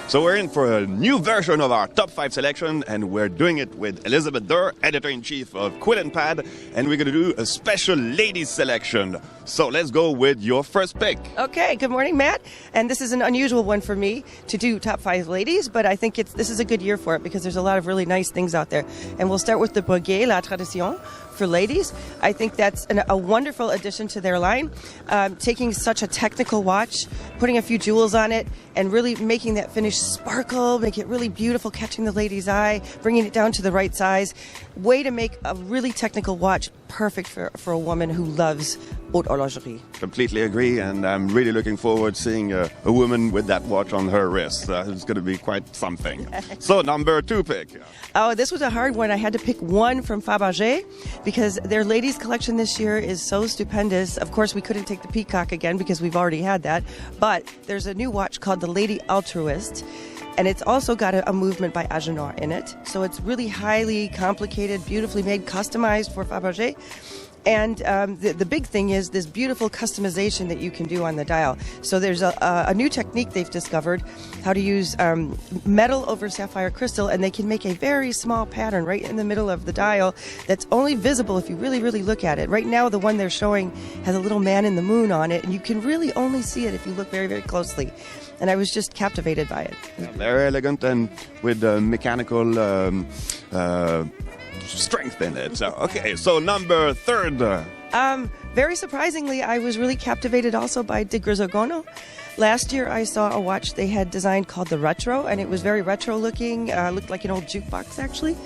So we're in for a new version of our top 5 selection, and we're doing it with Elizabeth Doerr, editor-in-chief of Quill and Pad, and we're going to do a special ladies selection. So let's go with your first pick. Okay, good morning, Matt. And this is an unusual one for me to do top 5 ladies, but I think this is a good year for it because there's a lot of really nice things out there. And we'll start with the Breguet, La Tradition, for ladies. I think that's a wonderful addition to their line, taking such a technical watch, putting a few jewels on it, and really making that finish sparkle, make it really beautiful, catching the lady's eye, bringing it down to the right size. Way to make a really technical watch perfect for a woman who loves haute horlogerie. Completely agree, and I'm really looking forward to seeing a woman with that watch on her wrist. It's going to be quite something. So, number 2 pick. Oh, this was a hard one. I had to pick one from Faberge because their ladies collection this year is so stupendous. Of course, we couldn't take the Peacock again because we've already had that, but there's a new watch called the Lady Altruist. And it's also got a movement by Agenor in it. So it's really highly complicated, beautifully made, customized for Faberge. And the big thing is this beautiful customization that you can do on the dial. So there's a new technique they've discovered, how to use metal over sapphire crystal, and they can make a very small pattern right in the middle of the dial that's only visible if you really, really look at it. Right now, the one they're showing has a little man in the moon on it, and you can really only see it if you look very, very closely. And I was just captivated by it. Yeah, very elegant and with mechanical strength in it. So, okay, so number 3rd. Very surprisingly, I was really captivated also by the Grisogono. Last year, I saw a watch they had designed called the Retro, and it was very retro looking, looked like an old jukebox actually.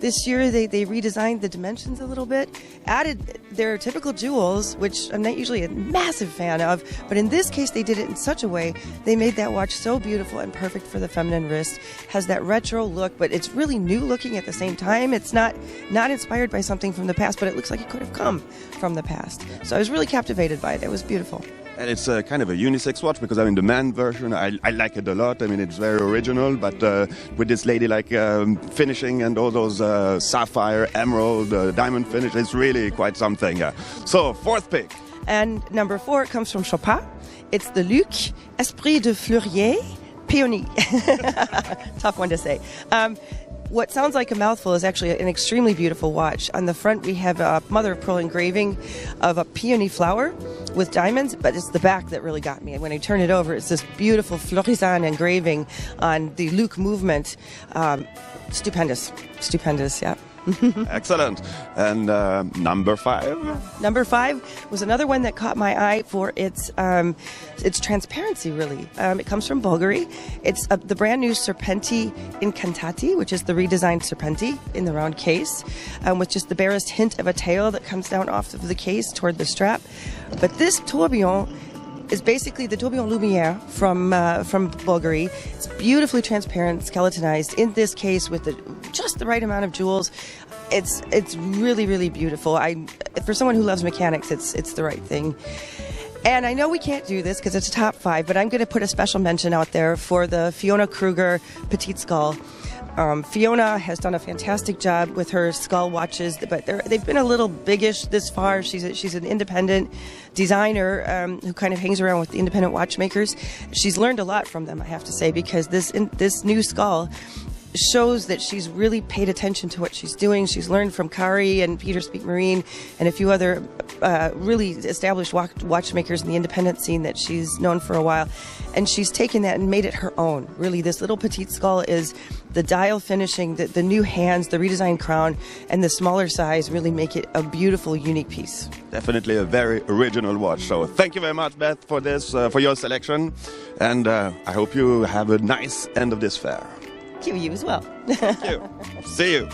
This year, they redesigned the dimensions a little bit, added their typical jewels, which I'm not usually a massive fan of, but in this case, they did it in such a way, they made that watch so beautiful and perfect for the feminine wrist. Has that retro look, but it's really new looking at the same time. It's not inspired by something from the past, but it looks like it could have come from the past. So I was really captivated by it. It was beautiful. And it's kind of a unisex watch because, I mean, the man version, I like it a lot. I mean, it's very original, but with this ladylike finishing and all those sapphire, emerald, diamond finish, it's really quite something. So, 4th pick. And number 4 comes from Chopard. It's the Luc Esprit de Fleurier Peony. Tough one to say. What sounds like a mouthful is actually an extremely beautiful watch. On the front, we have a mother-of-pearl engraving of a peony flower with diamonds, but it's the back that really got me. When I turn it over, it's this beautiful Florisan engraving on the Luc movement. Stupendous, yeah. Excellent. And number 5? Number 5 was another one that caught my eye for its transparency, really. It comes from Bulgari. It's the brand new Serpenti Incantati, which is the redesigned Serpenti in the round case, with just the barest hint of a tail that comes down off of the case toward the strap. But this tourbillon is basically the tourbillon Lumière from Bulgari. It's beautifully transparent, skeletonized in this case with just the right amount of jewels. It's really, really beautiful. For someone who loves mechanics, it's the right thing. And I know we can't do this because it's a top 5, but I'm going to put a special mention out there for the Fiona Krüger Petite Skull. Fiona has done a fantastic job with her skull watches, but they've been a little biggish this far. She's an independent designer who kind of hangs around with the independent watchmakers. She's learned a lot from them, I have to say, because this new skull shows that she's really paid attention to what she's doing. She's learned from Kari and Peter Speak Marine and a few other really established watchmakers in the independent scene that she's known for a while. And she's taken that and made it her own. Really, this little petite skull is the dial finishing, the new hands, the redesigned crown, and the smaller size really make it a beautiful, unique piece. Definitely a very original watch. So thank you very much, Beth, for this, for your selection. And I hope you have a nice end of this fair. You as well. Thank you. See you.